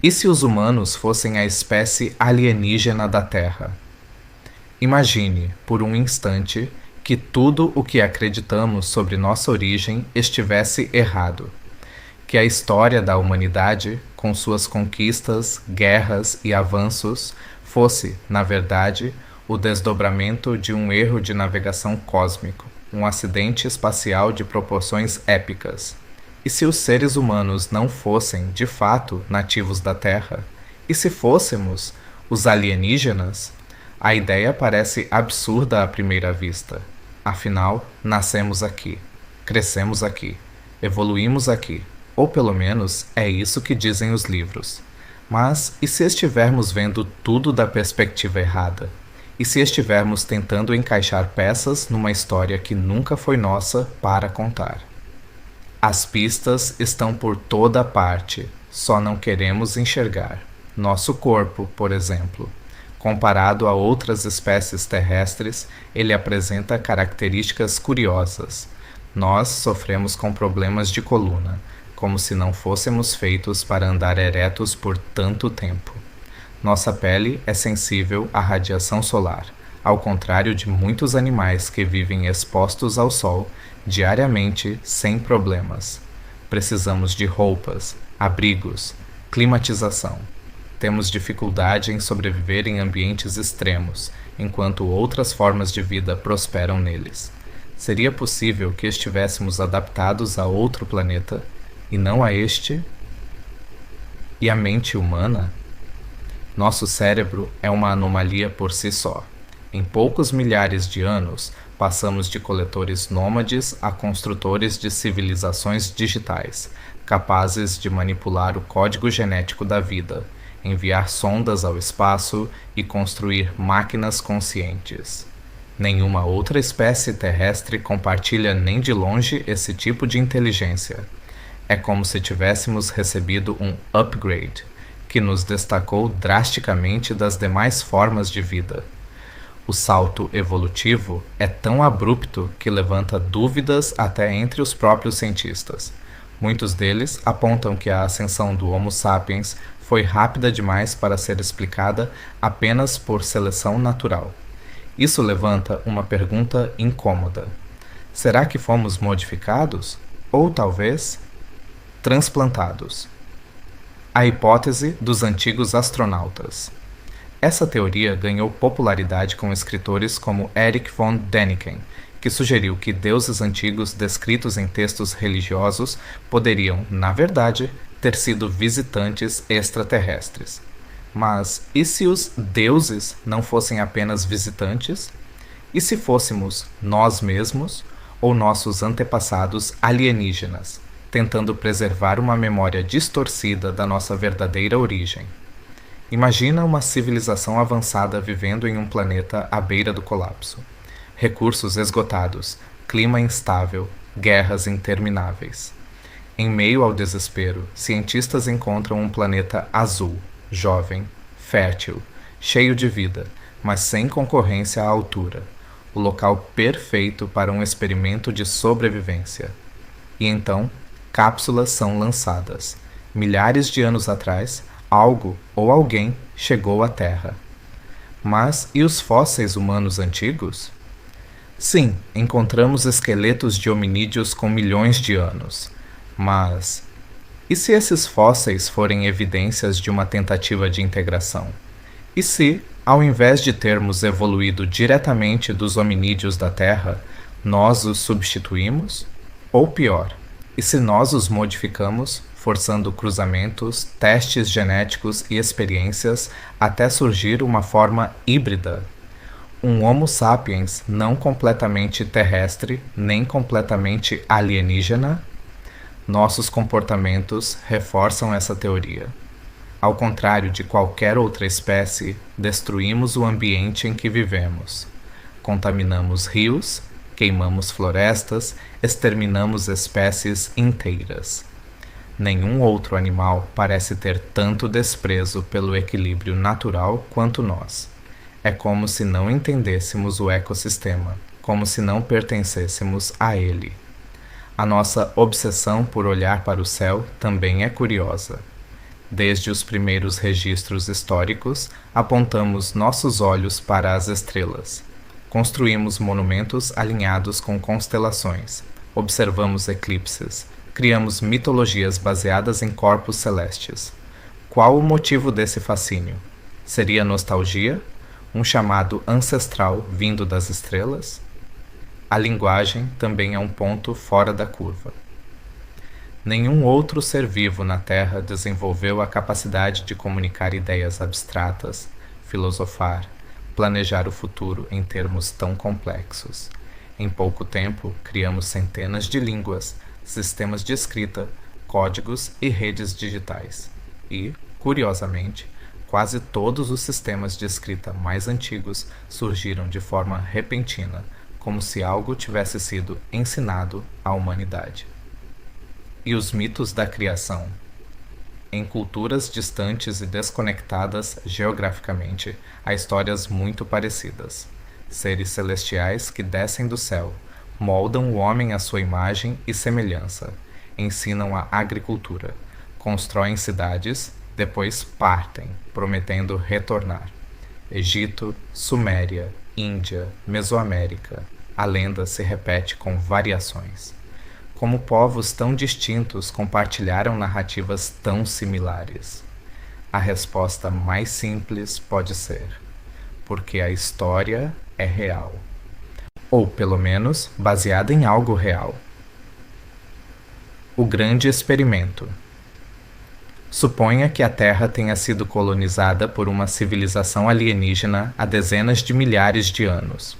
E se os humanos fossem a espécie alienígena da Terra? Imagine, por um instante, que tudo o que acreditamos sobre nossa origem estivesse errado. Que a história da humanidade, com suas conquistas, guerras e avanços, fosse, na verdade, o desdobramento de um erro de navegação cósmico, um acidente espacial de proporções épicas. E se os seres humanos não fossem, de fato, nativos da Terra? E se fôssemos os alienígenas? A ideia parece absurda à primeira vista. Afinal, nascemos aqui, crescemos aqui, evoluímos aqui. Ou pelo menos é isso que dizem os livros. Mas e se estivermos vendo tudo da perspectiva errada? E se estivermos tentando encaixar peças numa história que nunca foi nossa para contar? As pistas estão por toda parte, só não queremos enxergar. Nosso corpo, por exemplo. Comparado a outras espécies terrestres, ele apresenta características curiosas. Nós sofremos com problemas de coluna, como se não fôssemos feitos para andar eretos por tanto tempo. Nossa pele é sensível à radiação solar, ao contrário de muitos animais que vivem expostos ao sol diariamente sem problemas. Precisamos de roupas, abrigos, climatização. Temos dificuldade em sobreviver em ambientes extremos, enquanto outras formas de vida prosperam neles. Seria possível que estivéssemos adaptados a outro planeta e não a este? E a mente humana? Nosso cérebro é uma anomalia por si só. Em poucos milhares de anos, passamos de coletores nômades a construtores de civilizações digitais, capazes de manipular o código genético da vida, enviar sondas ao espaço e construir máquinas conscientes. Nenhuma outra espécie terrestre compartilha nem de longe esse tipo de inteligência. É como se tivéssemos recebido um upgrade, que nos destacou drasticamente das demais formas de vida. O salto evolutivo é tão abrupto que levanta dúvidas até entre os próprios cientistas. Muitos deles apontam que a ascensão do Homo sapiens foi rápida demais para ser explicada apenas por seleção natural. Isso levanta uma pergunta incômoda. Será que fomos modificados? Ou talvez transplantados? A hipótese dos antigos astronautas. Essa teoria ganhou popularidade com escritores como Erich von Däniken, que sugeriu que deuses antigos descritos em textos religiosos poderiam, na verdade, ter sido visitantes extraterrestres. Mas e se os deuses não fossem apenas visitantes? E se fôssemos nós mesmos ou nossos antepassados alienígenas, tentando preservar uma memória distorcida da nossa verdadeira origem? Imagina uma civilização avançada vivendo em um planeta à beira do colapso. Recursos esgotados, clima instável, guerras intermináveis. Em meio ao desespero, cientistas encontram um planeta azul, jovem, fértil, cheio de vida, mas sem concorrência à altura. O local perfeito para um experimento de sobrevivência. E então, cápsulas são lançadas. Milhares de anos atrás, algo ou alguém chegou à Terra. Mas e os fósseis humanos antigos? Sim, encontramos esqueletos de hominídeos com milhões de anos. Mas e se esses fósseis forem evidências de uma tentativa de integração? E se, ao invés de termos evoluído diretamente dos hominídeos da Terra, nós os substituímos? Ou pior, e se nós os modificamos, forçando cruzamentos, testes genéticos e experiências até surgir uma forma híbrida? Um Homo sapiens não completamente terrestre, nem completamente alienígena? Nossos comportamentos reforçam essa teoria. Ao contrário de qualquer outra espécie, destruímos o ambiente em que vivemos. Contaminamos rios, queimamos florestas, exterminamos espécies inteiras. Nenhum outro animal parece ter tanto desprezo pelo equilíbrio natural quanto nós. É como se não entendêssemos o ecossistema, como se não pertencêssemos a ele. A nossa obsessão por olhar para o céu também é curiosa. Desde os primeiros registros históricos, apontamos nossos olhos para as estrelas. Construímos monumentos alinhados com constelações, observamos eclipses, criamos mitologias baseadas em corpos celestes. Qual o motivo desse fascínio? Seria nostalgia? Um chamado ancestral vindo das estrelas? A linguagem também é um ponto fora da curva. Nenhum outro ser vivo na Terra desenvolveu a capacidade de comunicar ideias abstratas, filosofar, planejar o futuro em termos tão complexos. Em pouco tempo, criamos centenas de línguas, sistemas de escrita, códigos e redes digitais. E, curiosamente, quase todos os sistemas de escrita mais antigos surgiram de forma repentina, como se algo tivesse sido ensinado à humanidade. E os mitos da criação? Em culturas distantes e desconectadas geograficamente, há histórias muito parecidas. Seres celestiais que descem do céu, moldam o homem à sua imagem e semelhança, ensinam a agricultura, constroem cidades, depois partem, prometendo retornar. Egito, Suméria, Índia, Mesoamérica. A lenda se repete com variações. Como povos tão distintos compartilharam narrativas tão similares? A resposta mais simples pode ser: porque a história é real. Ou, pelo menos, baseada em algo real. O grande experimento. Suponha que a Terra tenha sido colonizada por uma civilização alienígena há dezenas de milhares de anos.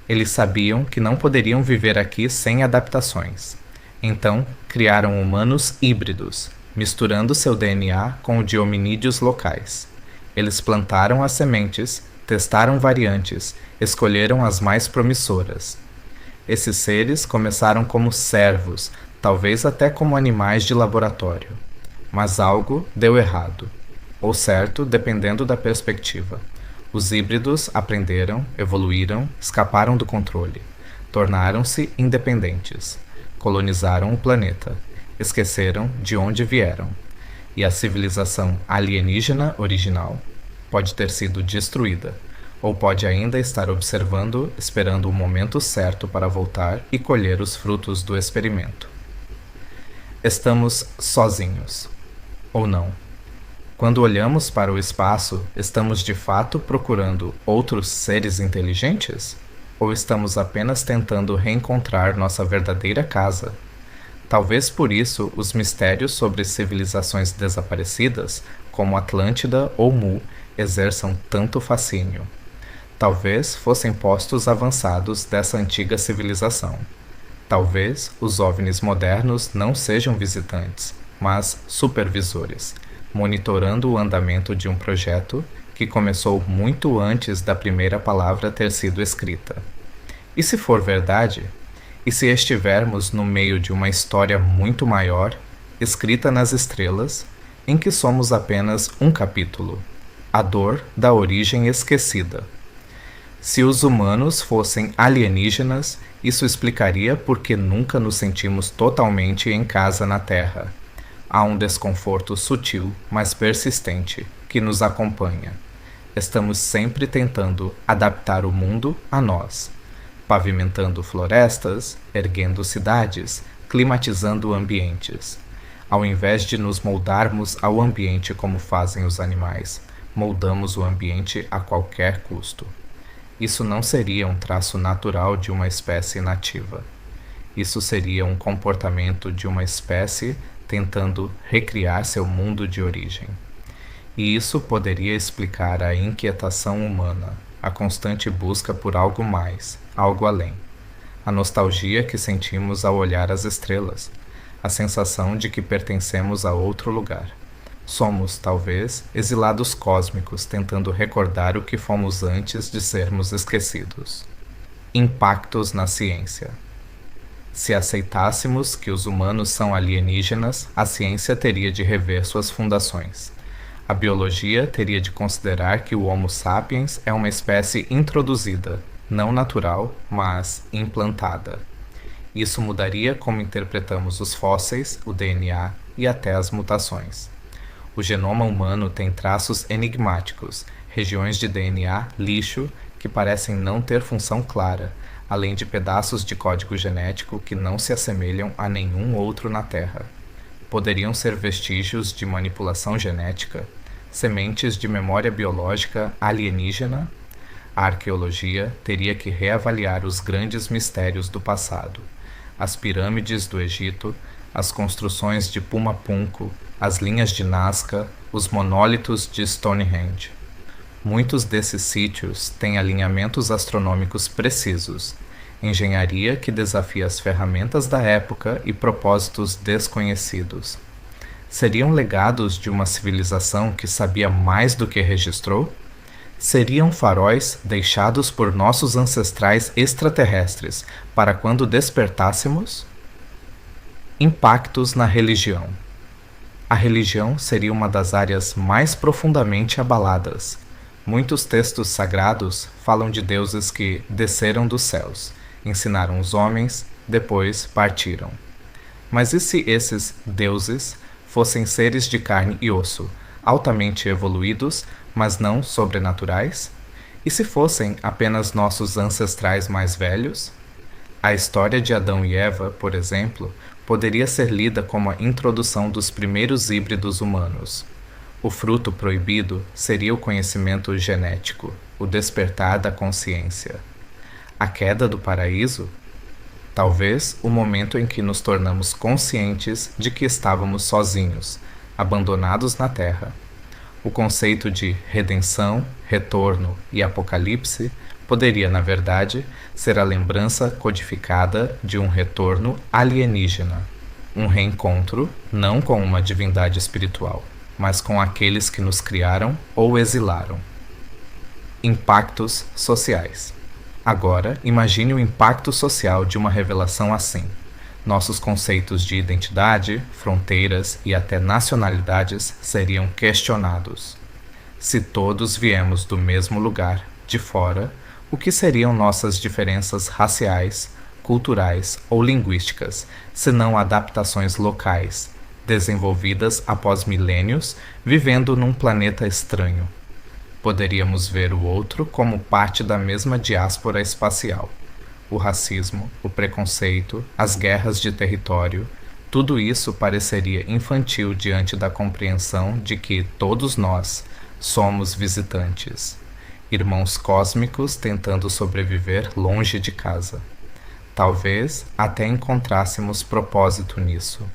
Eles sabiam que não poderiam viver aqui sem adaptações. Então, criaram humanos híbridos, misturando seu DNA com o de hominídeos locais. Eles plantaram as sementes, testaram variantes, escolheram as mais promissoras. Esses seres começaram como servos, talvez até como animais de laboratório. Mas algo deu errado, ou certo, dependendo da perspectiva. Os híbridos aprenderam, evoluíram, escaparam do controle, tornaram-se independentes. Colonizaram o planeta, esqueceram de onde vieram, e a civilização alienígena original pode ter sido destruída, ou pode ainda estar observando, esperando o momento certo para voltar e colher os frutos do experimento. Estamos sozinhos, ou não? Quando olhamos para o espaço, estamos de fato procurando outros seres inteligentes? Ou estamos apenas tentando reencontrar nossa verdadeira casa? Talvez por isso os mistérios sobre civilizações desaparecidas, como Atlântida ou Mu, exerçam tanto fascínio. Talvez fossem postos avançados dessa antiga civilização. Talvez os OVNIs modernos não sejam visitantes, mas supervisores, monitorando o andamento de um projeto que começou muito antes da primeira palavra ter sido escrita. E se for verdade, e se estivermos no meio de uma história muito maior, escrita nas estrelas, em que somos apenas um capítulo, a dor da origem esquecida. Se os humanos fossem alienígenas, isso explicaria por que nunca nos sentimos totalmente em casa na Terra. Há um desconforto sutil, mas persistente, que nos acompanha. Estamos sempre tentando adaptar o mundo a nós, pavimentando florestas, erguendo cidades, climatizando ambientes. Ao invés de nos moldarmos ao ambiente como fazem os animais, moldamos o ambiente a qualquer custo. Isso não seria um traço natural de uma espécie nativa. Isso seria um comportamento de uma espécie tentando recriar seu mundo de origem. E isso poderia explicar a inquietação humana, a constante busca por algo mais, algo além. A nostalgia que sentimos ao olhar as estrelas, a sensação de que pertencemos a outro lugar. Somos, talvez, exilados cósmicos tentando recordar o que fomos antes de sermos esquecidos. Impactos na ciência. Se aceitássemos que os humanos são alienígenas, a ciência teria de rever suas fundações. A biologia teria de considerar que o Homo sapiens é uma espécie introduzida, não natural, mas implantada. Isso mudaria como interpretamos os fósseis, o DNA e até as mutações. O genoma humano tem traços enigmáticos, regiões de DNA lixo que parecem não ter função clara, além de pedaços de código genético que não se assemelham a nenhum outro na Terra. Poderiam ser vestígios de manipulação genética, sementes de memória biológica alienígena? A arqueologia teria que reavaliar os grandes mistérios do passado, as pirâmides do Egito, as construções de Pumapunku, as linhas de Nazca, os monólitos de Stonehenge. Muitos desses sítios têm alinhamentos astronômicos precisos, engenharia que desafia as ferramentas da época e propósitos desconhecidos. Seriam legados de uma civilização que sabia mais do que registrou? Seriam faróis deixados por nossos ancestrais extraterrestres para quando despertássemos? Impactos na religião. A religião seria uma das áreas mais profundamente abaladas. Muitos textos sagrados falam de deuses que desceram dos céus, ensinaram os homens, depois partiram. Mas e se esses deuses fossem seres de carne e osso, altamente evoluídos, mas não sobrenaturais? E se fossem apenas nossos ancestrais mais velhos? A história de Adão e Eva, por exemplo, poderia ser lida como a introdução dos primeiros híbridos humanos. O fruto proibido seria o conhecimento genético, o despertar da consciência. A queda do paraíso? Talvez o momento em que nos tornamos conscientes de que estávamos sozinhos, abandonados na Terra. O conceito de redenção, retorno e apocalipse poderia, na verdade, ser a lembrança codificada de um retorno alienígena, um reencontro não com uma divindade espiritual, mas com aqueles que nos criaram ou exilaram. Impactos sociais. Agora, imagine o impacto social de uma revelação assim. Nossos conceitos de identidade, fronteiras e até nacionalidades seriam questionados. Se todos viemos do mesmo lugar, de fora, o que seriam nossas diferenças raciais, culturais ou linguísticas, senão adaptações locais, desenvolvidas após milênios, vivendo num planeta estranho? Poderíamos ver o outro como parte da mesma diáspora espacial. O racismo, o preconceito, as guerras de território, tudo isso pareceria infantil diante da compreensão de que todos nós somos visitantes, irmãos cósmicos tentando sobreviver longe de casa. Talvez até encontrássemos propósito nisso.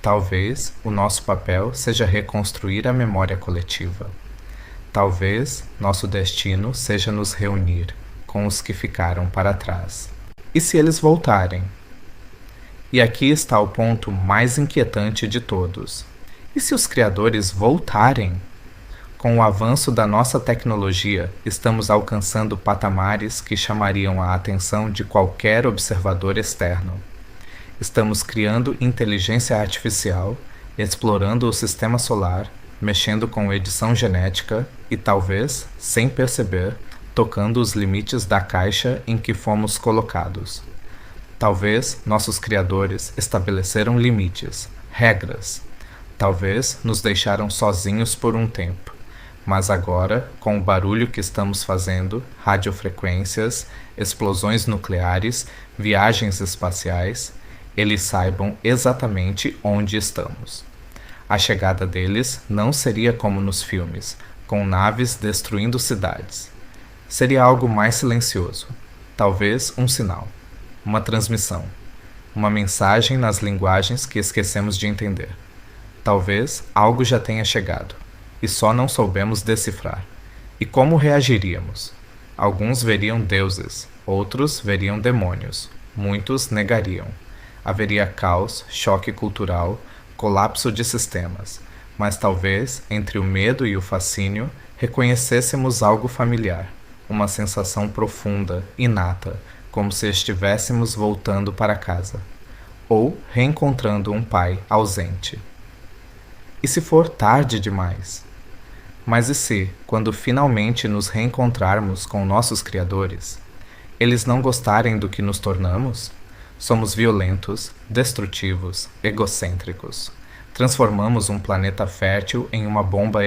Talvez o nosso papel seja reconstruir a memória coletiva. Talvez nosso destino seja nos reunir com os que ficaram para trás. E se eles voltarem? E aqui está o ponto mais inquietante de todos. E se os criadores voltarem? Com o avanço da nossa tecnologia, estamos alcançando patamares que chamariam a atenção de qualquer observador externo. Estamos criando inteligência artificial, explorando o sistema solar, mexendo com edição genética e talvez, sem perceber, tocando os limites da caixa em que fomos colocados. Talvez nossos criadores estabeleceram limites, regras. Talvez nos deixaram sozinhos por um tempo. Mas agora, com o barulho que estamos fazendo, radiofrequências, explosões nucleares, viagens espaciais, eles saibam exatamente onde estamos. A chegada deles não seria como nos filmes, com naves destruindo cidades. Seria algo mais silencioso, talvez um sinal, uma transmissão, uma mensagem nas linguagens que esquecemos de entender. Talvez algo já tenha chegado, e só não soubemos decifrar. E como reagiríamos? Alguns veriam deuses, outros veriam demônios, muitos negariam. Haveria caos, choque cultural, colapso de sistemas, mas talvez, entre o medo e o fascínio, reconhecêssemos algo familiar, uma sensação profunda, inata, como se estivéssemos voltando para casa, ou reencontrando um pai ausente. E se for tarde demais? Mas e se, quando finalmente nos reencontrarmos com nossos criadores, eles não gostarem do que nos tornamos? Somos violentos, destrutivos, egocêntricos. Transformamos um planeta fértil em uma bomba